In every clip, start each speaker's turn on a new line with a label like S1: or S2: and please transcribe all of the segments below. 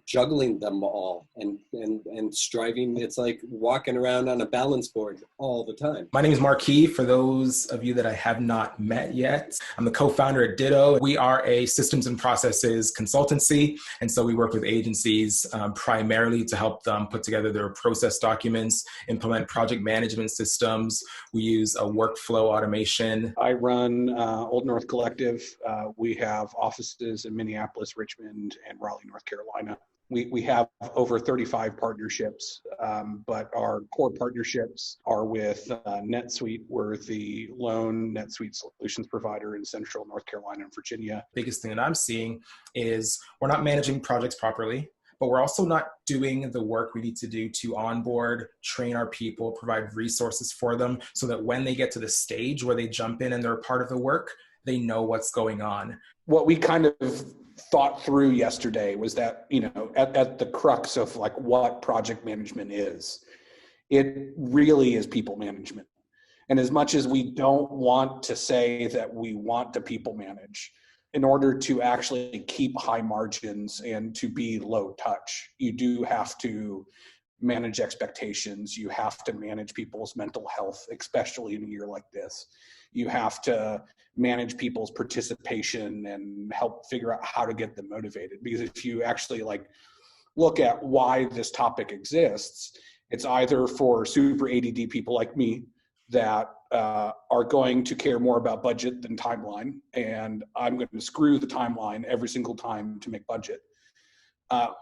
S1: juggling them all and striving. It's like walking around on a balance board all the time.
S2: My name is Marquis, for those of you that I have not met yet. I'm the co-founder at Ditto. We are a systems and processes consultancy. And so we work with agencies primarily to help them put together their process documents, implement project management systems. We use a workflow automation.
S3: I run Old North Collective. We have offices in Minneapolis, Richmond, and Raleigh, North Carolina. We have over 35 partnerships, but our core partnerships are with NetSuite. We're the lone NetSuite solutions provider in Central North Carolina and Virginia.
S2: Biggest thing that I'm seeing is we're not managing projects properly, but we're also not doing the work we need to do to onboard, train our people, provide resources for them so that when they get to the stage where they jump in and they're a part of the work, they know what's going on.
S3: What we kind of thought through yesterday was that, at the crux of like what project management is, it really is people management. And as much as we don't want to say that we want to people manage, in order to actually keep high margins and to be low touch, you do have to manage expectations. You have to manage people's mental health, especially in a year like this. You have to manage people's participation and help figure out how to get them motivated. Because if you actually look at why this topic exists, it's either for super ADD people like me that are going to care more about budget than timeline, and I'm going to screw the timeline every single time to make budget,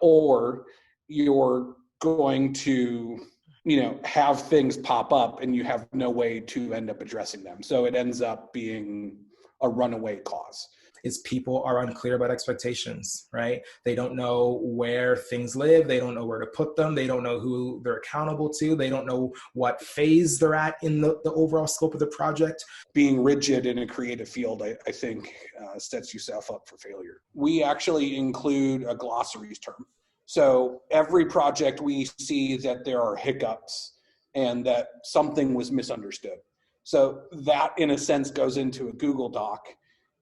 S3: or you're going to have things pop up and you have no way to end up addressing them. So it ends up being a runaway clause.
S2: Is people are unclear about expectations, right? They don't know where things live. They don't know where to put them. They don't know who they're accountable to. They don't know what phase they're at in the overall scope of the project.
S3: Being rigid in a creative field, I think, sets yourself up for failure. We actually include a glossaries term. So every project we see that there are hiccups and that something was misunderstood. So that, in a sense, goes into a Google Doc,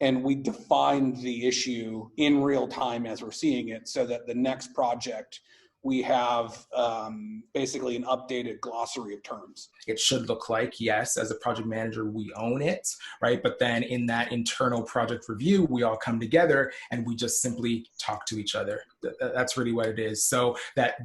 S3: and we define the issue in real time as we're seeing it, so that the next project we have basically an updated glossary of terms.
S2: It should look like, yes, as a project manager, we own it, right? But then in that internal project review, we all come together and we just simply talk to each other. That's really what it is. So that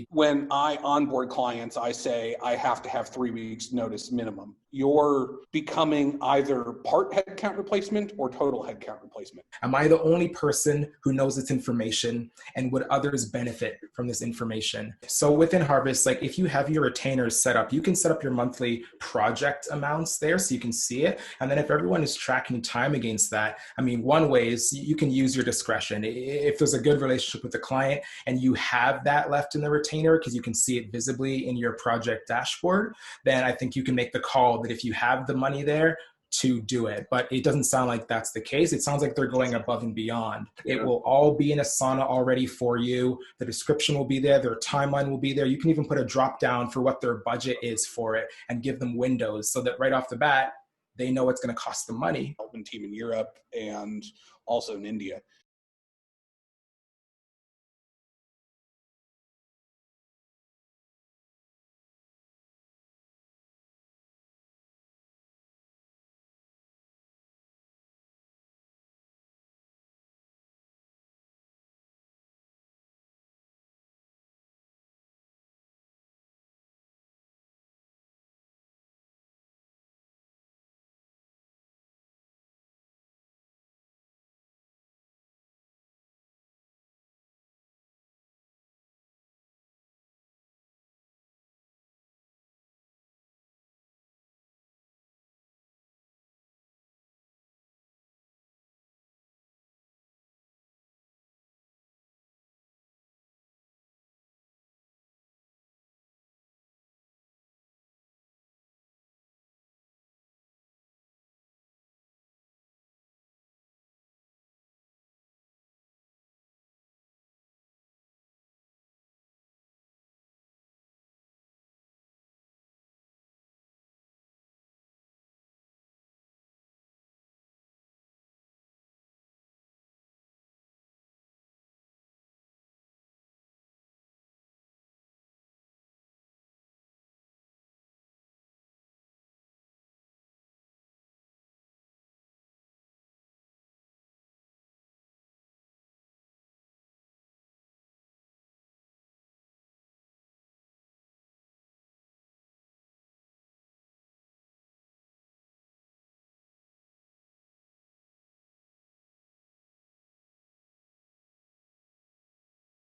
S3: when I onboard clients, I say I have to have 3 weeks notice minimum. You're becoming either part headcount replacement or total headcount replacement.
S2: Am I the only person who knows this information, and would others benefit from this information? So within Harvest, if you have your retainers set up, you can set up your monthly project amounts there so you can see it. And then if everyone is tracking time against that, one way is you can use your discretion. If there's a good relationship with the client and you have that left in the retainer because you can see it visibly in your project dashboard, then I think you can make the call that if you have the money there, to do it. But it doesn't sound like that's the case. It sounds like they're going above and beyond. It will all be in Asana already for you. The description will be there. Their timeline will be there. You can even put a drop down for what their budget is for it and give them windows so that right off the bat, they know it's going to cost them money.
S3: Team in Europe and also in India.